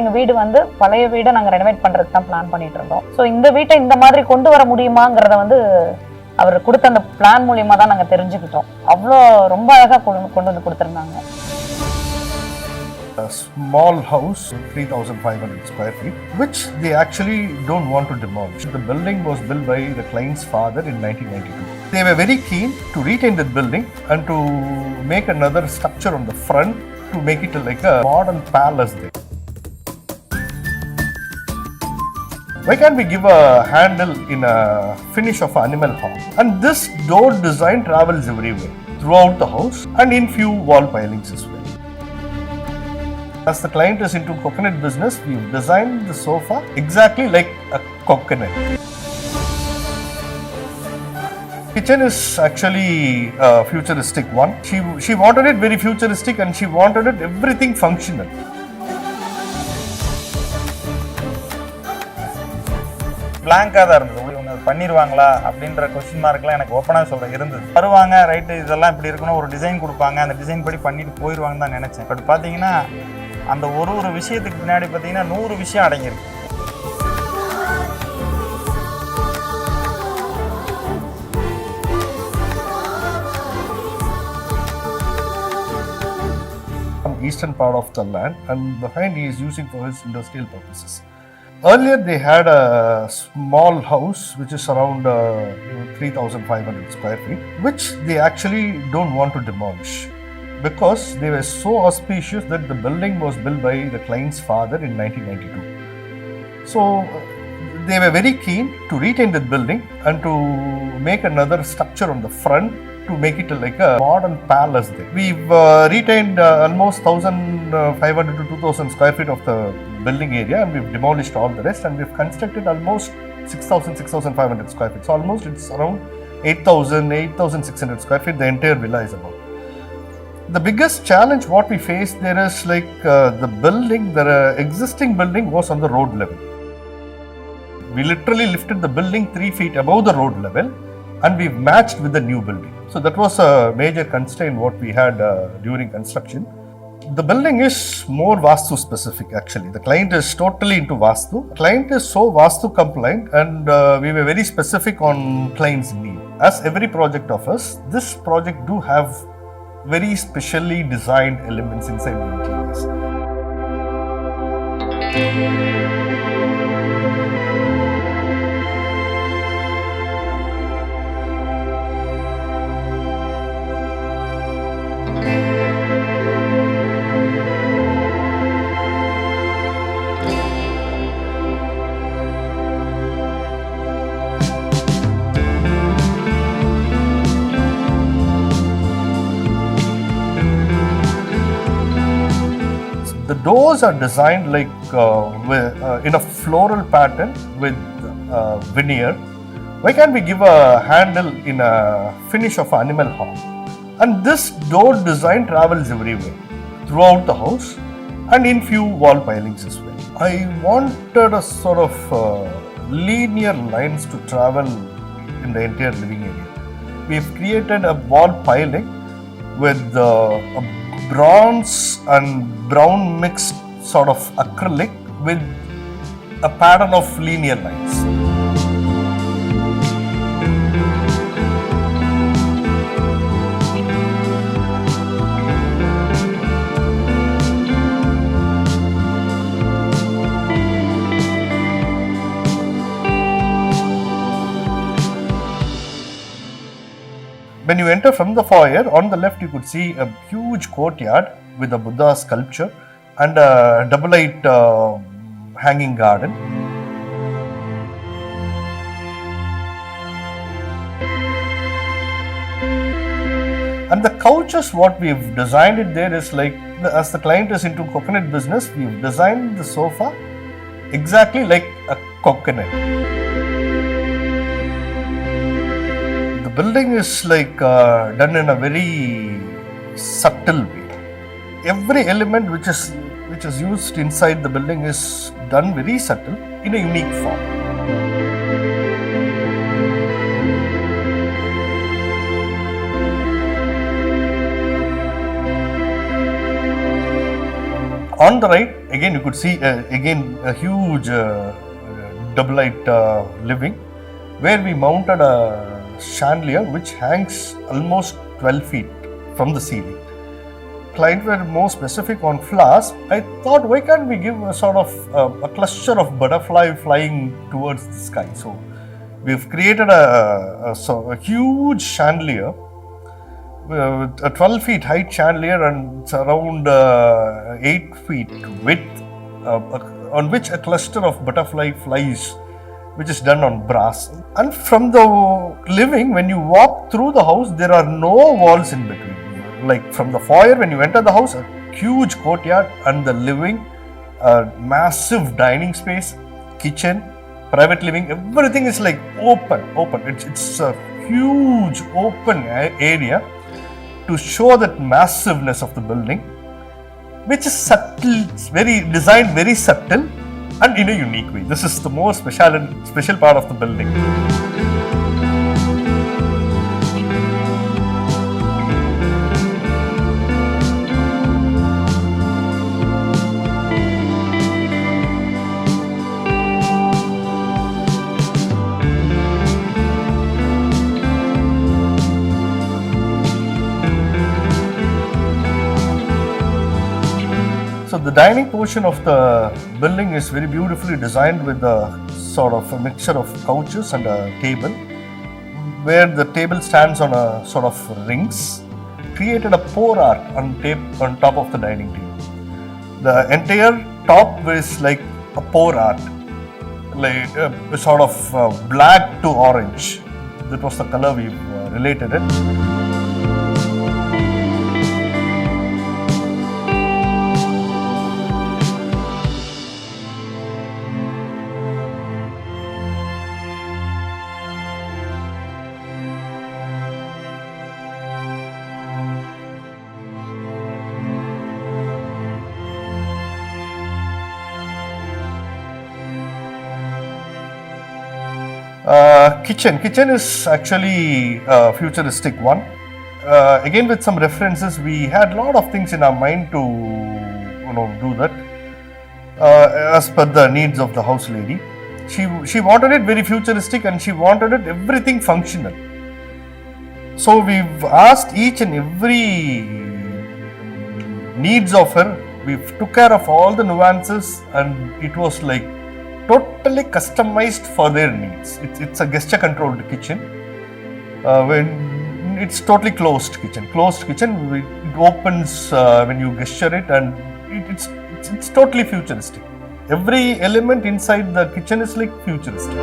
எங்க வீடு வந்து பழைய வீடை நாங்க ரெனோவேட் பண்றதுக்கு தான் பிளான் பண்ணிட்டு இருந்தோம். ஸோ இந்த வீட்டை இந்த மாதிரி கொண்டு வர முடியுமாங்கிறத வந்து அவர் கொடுத்த அந்த பிளான் மூலியமா தான் நாங்க தெரிஞ்சுக்கிட்டோம். அவ்வளோ ரொம்ப அழகா கொண்டு வந்து கொடுத்துருந்தாங்க. A small house, 3,500 square feet, which they actually don't want to demolish. The building was built by the client's father in 1992. They were very keen to retain that building and to make another structure on the front to make it like a modern palace there. Why can't we give a handle in a finish of animal horn? And this door design travels everywhere, throughout the house and in few wall pilings as well. As the client is into coconut business, we've designed the sofa exactly like a coconut. Kitchen is actually a futuristic one. She wanted it very futuristic and she wanted it everything functional. பிளாங்காக தான் இருந்தது. இவங்க பண்ணிடுவாங்களா அப்படின்ற question மார்க்லாம் எனக்கு ஓப்பனாக சொல்ல இருந்தது. வருவாங்க, right, இதெல்லாம் இப்படி இருக்கணும், ஒரு டிசைன் கொடுப்பாங்க, அந்த டிசைன் படி பண்ணிட்டு போயிடுவாங்கன்னு தான் நினச்சேன். பட் பார்த்தீங்கன்னா அந்த ஒரு விஷயத்துக்கு பின்னாடி பார்த்தீங்கன்னா 100 விஷயம் அடங்கியிருக்கு. Eastern part of the land, and behind he is using for his industrial purposes. Earlier they had a small house which is around 3,500 square feet, which they actually don't want to demolish because they were so auspicious that the building was built by the client's father in 1992. So they were very keen to retain that building and to make another structure on the front to make it like a modern palace there. We've retained almost 1,500 to 2,000 square feet of the building area, and we've demolished all the rest, and we've constructed almost 6,500 square feet. So almost it's around 8,600 square feet. The entire villa is about. The biggest challenge what we faced there is like the building, the existing building was on the road level. We literally lifted the building 3 feet above the road level, and we've matched with the new building. So that was a major constraint what we had during construction. The building is more Vastu specific actually. The client is totally into Vastu. Client is so Vastu compliant, and we were very specific on client's need. As every project of us, this project do have very specially designed elements inside the interiors. The doors are designed like in a floral pattern with veneer. Why can't we give a handle in a finish of animal horn? And this door design travels everywhere, throughout the house and in few wall pilings as well. I wanted a sort of linear lines to travel in the entire living area. We've created a wall piling with a bronze and brown mixed sort of acrylic with a pattern of linear lines. When you enter from the foyer, on the left you could see a huge courtyard with a Buddha sculpture and a double light hanging garden. And the couches, what we've designed it there is like, as the client is into coconut business, we've designed the sofa exactly like a coconut. The building is like done in a very subtle way. Every element which is used inside the building is done very subtle in a unique form. On the right, again you could see again a huge double light living, where we mounted a chandelier which hangs almost 12 feet from the ceiling. Clients were more specific on flowers. I thought, why can't we give a sort of a cluster of butterfly flying towards the sky? So we've created a huge chandelier, with a 12 feet height chandelier, and it's around 8 feet width, on which a cluster of butterfly flies, which is done on brass. And from the living, when you walk through the house, there are no walls in between. Like from the foyer, when you enter the house, a huge courtyard, and the living, a massive dining space, kitchen, private living, everything is like open. It's a huge open area to show that massiveness of the building, which is subtle, designed very subtle and in a unique way. This is the most special part of the building. So the dining portion of the building is very beautifully designed with a sort of a mixture of couches and a table, where the table stands on a sort of rings, created a pour art on top of the dining table. The entire top is like a pour art, like a sort of black to orange. That was the color we related it. Kitchen is actually a futuristic one. Again, with some references, we had a lot of things in our mind to do that as per the needs of the house lady. She wanted it very futuristic, and she wanted it everything functional. So we've asked each and every needs of her. We've took care of all the nuances, and it was like totally customized for their needs. It's a gesture controlled kitchen. When it's totally closed kitchen, it opens when you gesture it, and it's totally futuristic. Every element inside the kitchen is like futuristic.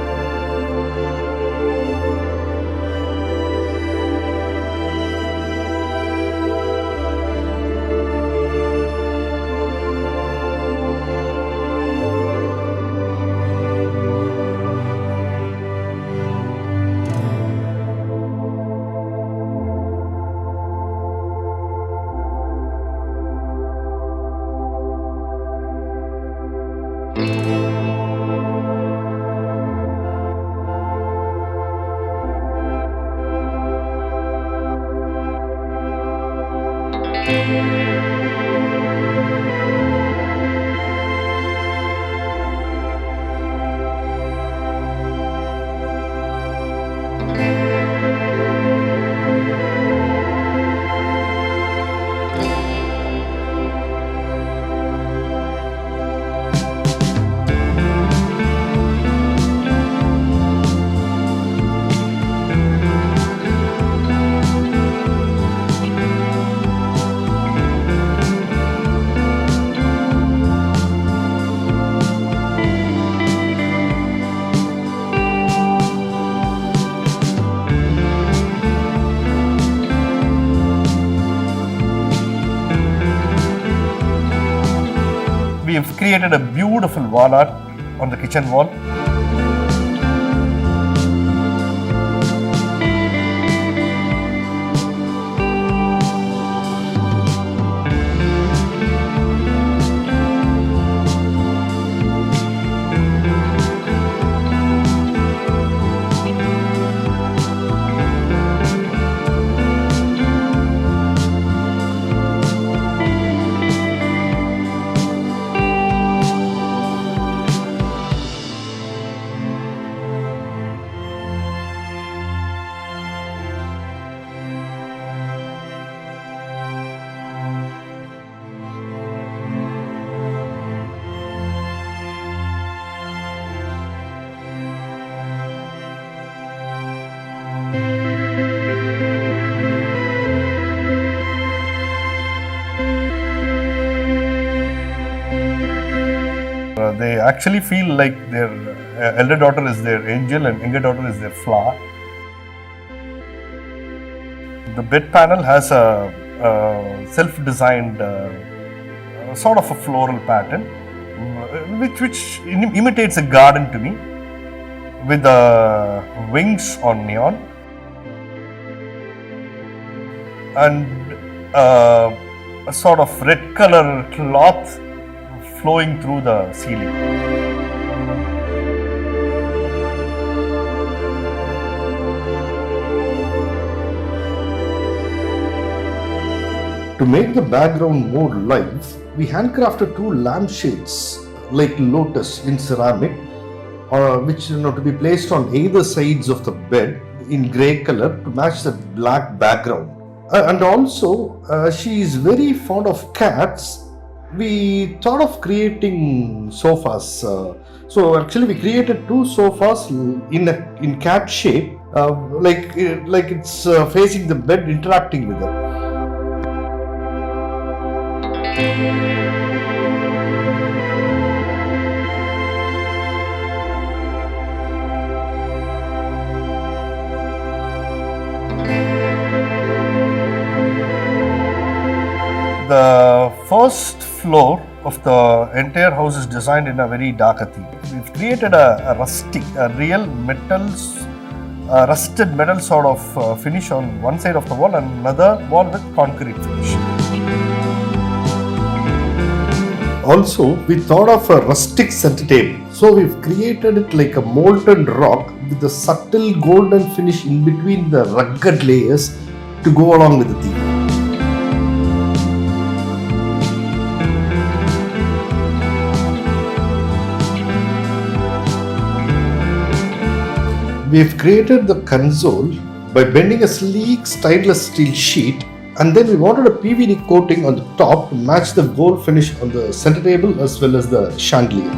We have created a beautiful wall art on the kitchen wall. They actually feel like their elder daughter is their angel and younger daughter is their flower. The bed panel has a self-designed sort of a floral pattern, which imitates a garden to me, with wings on neon and a sort of red color cloth flowing through the ceiling. To make the background more live, we handcrafted 2 lampshades like lotus in ceramic, which to be placed on either sides of the bed in grey color to match the black background. And also, she is very fond of cats. We thought of creating sofas. So actually, we created 2 sofas in cat shape, like it's facing the bed, interacting with her. The first floor of the entire house is designed in a very dark theme. We've created a real rusted metal sort of finish on one side of the wall and another wall with concrete finish. Also, we thought of a rustic center table. So we've created it like a molten rock with a subtle golden finish in between the rugged layers to go along with the theme. We've created the console by bending a sleek stainless steel sheet, and then we wanted a PVD coating on the top to match the gold finish on the center table as well as the chandelier.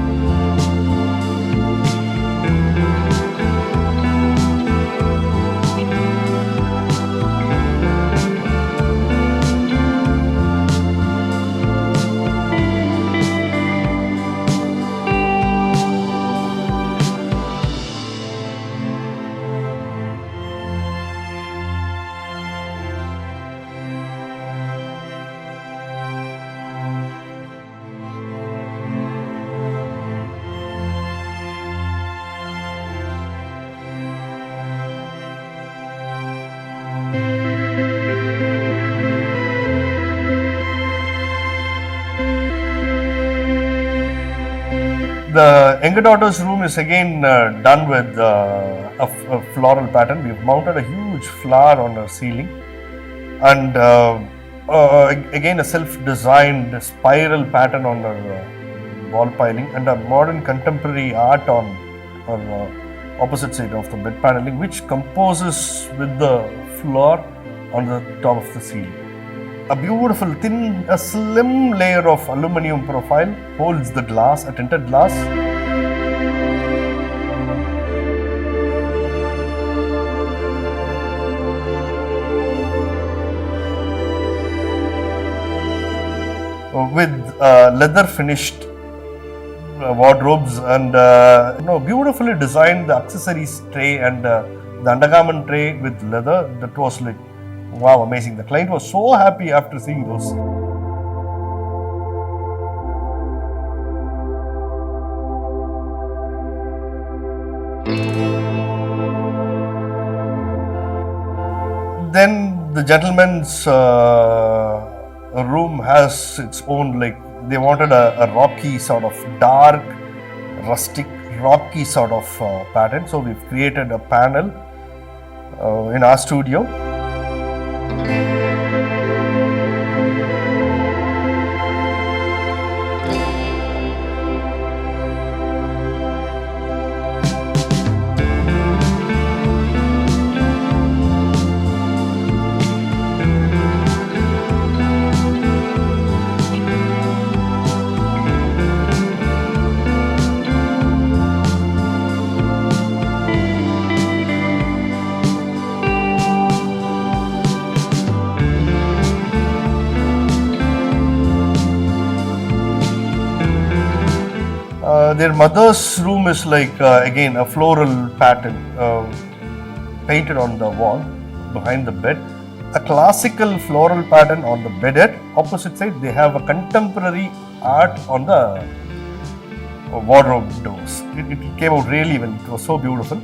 The younger daughter's room is again done with a floral pattern. We've mounted a huge flower on her ceiling, and again a self-designed spiral pattern on her wall piling, and a modern contemporary art on her opposite side of the bed paneling, which composes with the floor on the top of the ceiling. A beautiful a slim layer of aluminum profile holds the glass, a tinted glass. With leather finished wardrobes and beautifully designed the accessories tray and the undergarment tray with leather. That was like, wow, amazing. The client was so happy after seeing those. Then the gentleman's room has its own, like, they wanted a rocky sort of dark, rustic, rocky sort of pattern. So we've created a panel in our studio. Their mother's room is like again a floral pattern painted on the wall behind the bed. A classical floral pattern on the bedhead. Opposite side, they have a contemporary art on the wardrobe doors. It came out really well. It was so beautiful.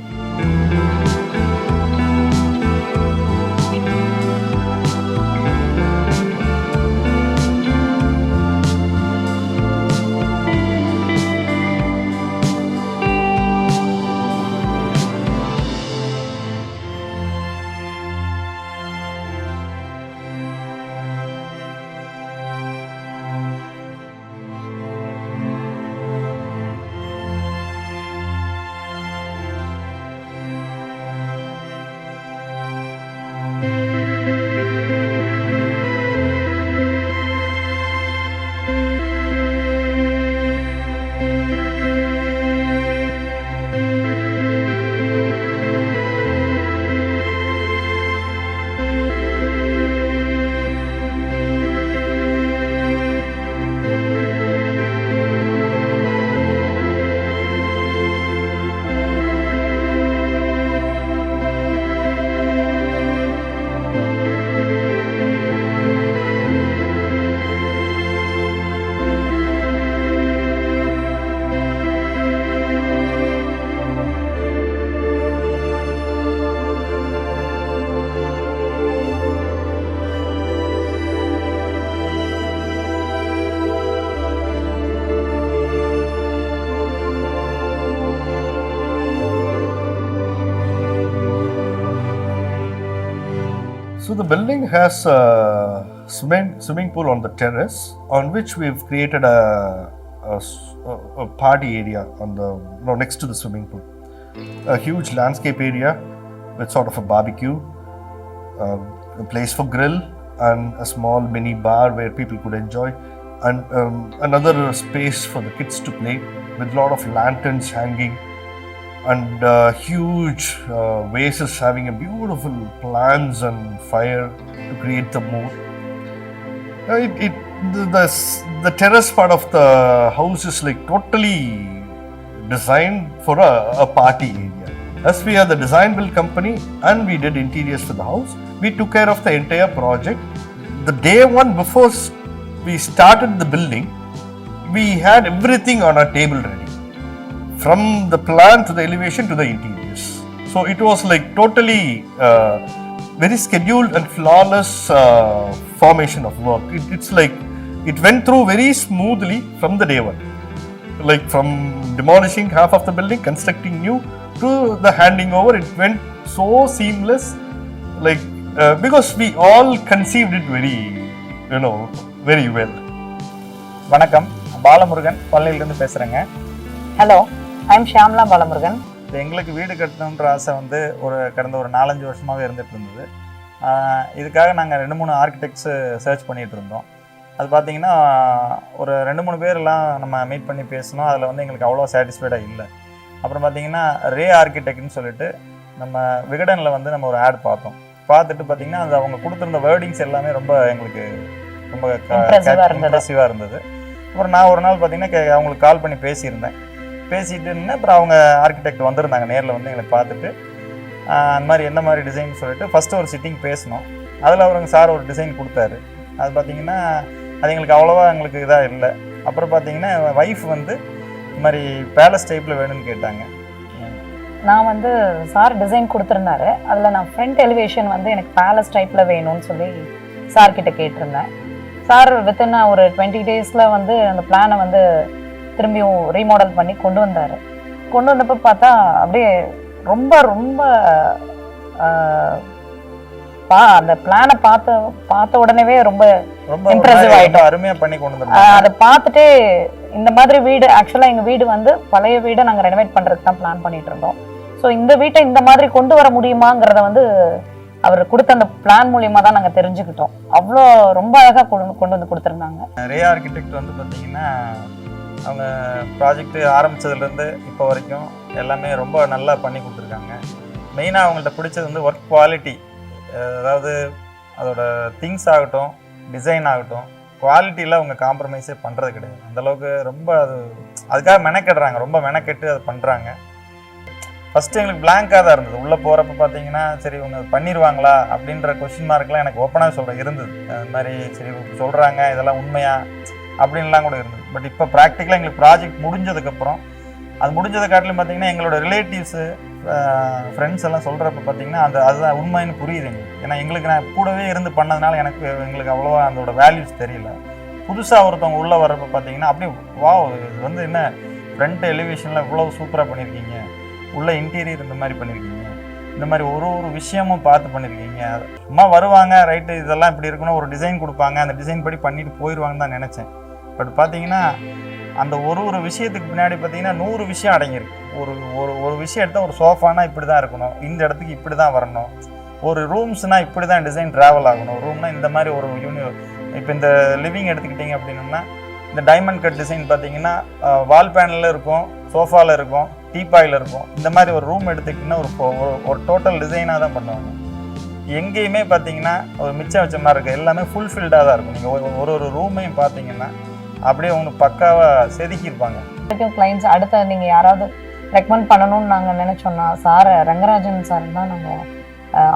So the building has a swimming pool on the terrace, on which we've created a party area on the next to the swimming pool. A huge landscape area with sort of a barbecue, a place for grill, and a small mini bar where people could enjoy, and another space for the kids to play with a lot of lanterns hanging, and huge vases having a beautiful plants and fire to create the mood. The terrace part of the house is like totally designed for a party area. As we are the design build company and we did interiors for the house, we took care of the entire project. The day one before we started the building, we had everything on our table ready, from the plan to the elevation to the interiors. So it was like totally very scheduled and flawless formation of work. It's like it went through very smoothly from the day one. Like from demolishing half of the building, constructing new, to the handing over, it went so seamless. Like because we all conceived it very well. வணக்கம், பாலமுருகன் பழனியிலிருந்து பேசுகிறேங்க. Hello, I'm Shyamala Balamurugan. எங்களுக்கு வீடு கட்டணுன்ற ஆசை வந்து கடந்த ஒரு 4-5 வருஷமாகவே இருந்துகிட்டு இருந்தது. இதுக்காக நாங்கள் 2-3 ஆர்கிடெக்ட்ஸு சர்ச் பண்ணிகிட்டு இருந்தோம். அது பார்த்திங்கன்னா ஒரு 2-3 பேர்லாம் நம்ம மீட் பண்ணி பேசணும். அதில் வந்து எங்களுக்கு அவ்வளோ சாட்டிஸ்ஃபைடாக இல்லை. அப்புறம் பார்த்திங்கன்னா ரே ஆர்கிடெக்ட்னு சொல்லிட்டு நம்ம விகடனில் வந்து நம்ம ஒரு ஆட் பார்த்தோம். பார்த்துட்டு பார்த்திங்கன்னா அது அவங்க கொடுத்துருந்த வேர்டிங்ஸ் எல்லாமே எங்களுக்கு ரொம்ப இம்ப்ரெசிவாக இருந்தது. அப்புறம் நான் ஒரு நாள் பார்த்திங்கன்னா அவங்களுக்கு கால் பண்ணி பேசியிருந்தேன். பேசிட்டு அப்புறம் அவங்க ஆர்கிடெக்ட் வந்திருந்தாங்க, நேரில் வந்து எங்களை பார்த்துட்டு அந்த மாதிரி என்ன மாதிரி டிசைன் சொல்லிட்டு ஃபஸ்ட்டு ஒரு சிட்டிங் பேசினோம். அதில் அவருங்க சார் ஒரு டிசைன் கொடுத்தாரு. அது பார்த்திங்கன்னா அது எங்களுக்கு அவ்வளோவா எங்களுக்கு இதாக இல்லை. அப்புறம் பார்த்திங்கன்னா ஒய்ஃப் வந்து இந்த மாதிரி பேலஸ் டைப்பில் வேணும்னு கேட்டாங்க. நான் வந்து சார் டிசைன் கொடுத்துருந்தாரு. அதில் நான் ஃப்ரண்ட் எலிவேஷன் வந்து எனக்கு பேலஸ் டைப்பில் வேணும்னு சொல்லி சார்கிட்ட கேட்டிருந்தேன். சார் வித்தின் ஒரு 20 days வந்து அந்த பிளானை வந்து திரும்பியும் ரீமாடல் பண்ணி கொண்டு வந்தார். கொண்டு வந்தப்போ பார்த்தா அப்படியே ரொம்ப ரொம்ப அந்த பிளானை பார்த்த உடனே ரொம்ப இம்ப்ரெசிவ் ஆகிட்டோம். அருமையாக பண்ணி கொண்டு வந்தாங்க. அதை பார்த்துட்டு இந்த மாதிரி வீடு, ஆக்சுவலாக எங்கள் வீடு வந்து பழைய வீடை நாங்கள் ரெனோவேட் பண்ணுறதுக்கு தான் பிளான் பண்ணிட்டு இருந்தோம். ஸோ இந்த வீட்டை இந்த மாதிரி கொண்டு வர முடியுமாங்கிறத வந்து அவர் கொடுத்த அந்த பிளான் மூலியமாக தான் நாங்கள் தெரிஞ்சுக்கிட்டோம். அவ்வளோ ரொம்ப அழகாக கொண்டு வந்து கொடுத்துருந்தாங்க. ரே ஆர்கிடெக்ட் வந்து பார்த்தீங்கன்னா அவங்க ப்ராஜெக்ட் ஆரம்பித்ததுலேருந்து இப்போ வரைக்கும் எல்லாமே ரொம்ப நல்லா பண்ணி கொடுத்துருக்காங்க. மெயினாக அவங்கள்ட்ட பிடிச்சது வந்து ஒர்க் குவாலிட்டி. அதாவது அதோட திங்ஸ் ஆகட்டும், டிசைன் ஆகட்டும், குவாலிட்டியில் அவங்க காம்ப்ரமைஸே பண்ணுறது கிடையாது. அந்தளவுக்கு ரொம்ப அது அதுக்காக மெனக்கெடுறாங்க, ரொம்ப மெனக்கெட்டு அதை பண்ணுறாங்க. ஃபஸ்ட்டு எங்களுக்கு பிளாங்காக தான் இருந்தது. உள்ளே போகிறப்ப பார்த்தீங்கன்னா சரி இவங்க பண்ணிடுவாங்களா அப்படின்ற கொஸ்டின் மார்க்லாம் எனக்கு ஓப்பனாக சொல்கிறேன் இருந்தது. அது மாதிரி சரி சொல்கிறாங்க இதெல்லாம் உண்மையா அப்படின்லாம் கூட இருந்தது. பட் இப்போ ப்ராக்டிக்கலாக எங்களுக்கு ப்ராஜெக்ட் முடிஞ்சதுக்கப்புறம் அது முடிஞ்சதை காட்டிலும் பார்த்தீங்கன்னா எங்களோட ரிலேட்டிவ்ஸு ஃப்ரெண்ட்ஸ் எல்லாம் சொல்கிறப்ப பார்த்தீங்கன்னா அதுதான் உண்மைன்னு புரியுது எங்களுக்கு. ஏன்னா எங்களுக்கு நான் கூடவே இருந்து பண்ணதுனால எங்களுக்கு அவ்வளோவா அதோட வேல்யூஸ் தெரியல. புதுசாக ஒருத்தவங்க உள்ளே வர்றப்ப பார்த்தீங்கன்னா அப்படியே இது வந்து என்ன ஃப்ரண்ட் எலிவேஷனில் இவ்வளோ சூப்பராக பண்ணியிருக்கீங்க, உள்ள இன்டீரியர் இந்த மாதிரி பண்ணியிருக்கீங்க, இந்த மாதிரி ஒரு விஷயமும் பார்த்து பண்ணியிருக்கீங்க. சும்மா வருவாங்க ரைட்டு இதெல்லாம் இப்படி இருக்கணும் ஒரு டிசைன் கொடுப்பாங்க, அந்த டிசைன் படி பண்ணிட்டு போயிடுவாங்கன்னு தான் நினச்சேன். பட் பார்த்தீங்கன்னா அந்த ஒரு விஷயத்துக்கு பின்னாடி பார்த்தீங்கன்னா 100 விஷயம் அடங்கியிருக்கு. ஒரு விஷயம் எடுத்தால் ஒரு சோஃபானா இப்படி தான் இருக்கணும், இந்த இடத்துக்கு இப்படி தான் வரணும், ஒரு ரூம்ஸ்னால் இப்படி தான் டிசைன் ட்ராவல் ஆகணும், ரூம்னா இந்த மாதிரி ஒரு இப்போ இந்த லிவிங் எடுத்துக்கிட்டிங்க அப்படின்னோம்னா இந்த டைமண்ட் கட் டிசைன் பார்த்தீங்கன்னா வால் பேனலில் இருக்கும், சோஃபாவில் இருக்கும், டீப்பாயில் இருக்கும். இந்த மாதிரி ஒரு ரூம் எடுத்துக்கிட்டிங்கன்னா ஒரு டோட்டல் டிசைனாக தான் பண்ணுவாங்க. எங்கேயுமே பார்த்தீங்கன்னா ஒரு மிச்சம் வச்ச மாதிரி இருக்குது, எல்லாமே ஃபுல்ஃபில்டாக தான் இருக்கும். நீங்கள் ஒரு ரூமையும் பார்த்தீங்கன்னா அப்படியே உங்களுக்கு பக்காவாக செதுக்கியிருப்பாங்க. கிளைண்ட்ஸ் அடுத்த நீங்கள் யாராவது ரெக்கமெண்ட் பண்ணணும்னு நாங்கள் நினச்சோன்னா சார் ரங்கராஜன் சார் தான் நாங்கள்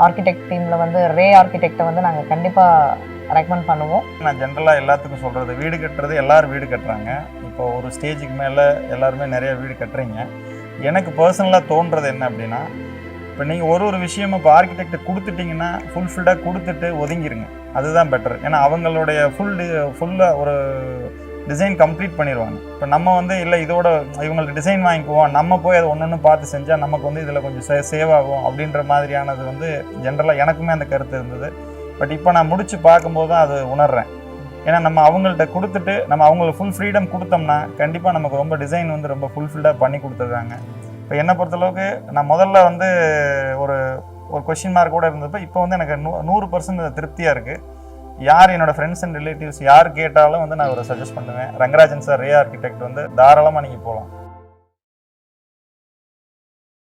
ஆர்கிடெக்ட் டீமில் வந்து ரே ஆர்கிடெக்டை வந்து நாங்கள் கண்டிப்பாக ரெக்கமெண்ட் பண்ணுவோம். நான் ஜென்ரலாக எல்லாத்துக்கும் சொல்கிறது, வீடு கட்டுறது எல்லோரும் வீடு கட்டுறாங்க. இப்போ ஒரு ஸ்டேஜுக்கு மேலே எல்லாருமே நிறைய வீடு கட்டுறீங்க. எனக்கு பர்சனலாக தோன்றது என்ன அப்படின்னா, இப்போ நீங்கள் ஒரு விஷயமும் இப்போ ஆர்கிடெக்ட் கொடுத்துட்டிங்கன்னா ஃபுல்ஃபில்டாக கொடுத்துட்டு ஒதுங்கிருங்க, அதுதான் பெட்டர். ஏன்னா அவங்களுடைய ஃபுல்லாக ஒரு டிசைன் கம்ப்ளீட் பண்ணிடுவாங்க. இப்போ நம்ம வந்து இல்லை இதோட இவங்களுக்கு டிசைன் வாங்கிக்குவோம், நம்ம போய் அதை ஒன்று பார்த்து செஞ்சால் நமக்கு வந்து இதில் கொஞ்சம் சேவ் ஆகும் அப்படின்ற மாதிரியானது வந்து ஜென்ரலாக எனக்குமே அந்த கருத்து இருந்தது. பட் இப்போ நான் முடித்து பார்க்கும்போது தான் அது உணர்றேன். ஏன்னா நம்ம அவங்கள்ட்ட கொடுத்துட்டு நம்ம அவங்களுக்கு ஃபுல் ஃப்ரீடம் கொடுத்தோம்னா கண்டிப்பாக நமக்கு ரொம்ப டிசைன் வந்து ரொம்ப ஃபுல்ஃபில்டாக பண்ணி கொடுத்துருக்காங்க. இப்போ என்னை பொறுத்தளவுக்கு நான் முதல்ல வந்து ஒரு கொஷின் மார்க் கூட இருந்தப்போ இப்போ வந்து எனக்கு 100% திருப்தியாக இருக்குது. யார் என்னோடய ஃப்ரெண்ட்ஸ் அண்ட் ரிலேட்டிவ்ஸ் யார் கேட்டாலும் வந்து நான் ஒரு சஜஸ்ட் பண்ணுவேன், ரங்கராஜன் சார் ரே ஆர்கிடெக்ட் வந்து தாராளமாக நீங்கள் போகலாம்.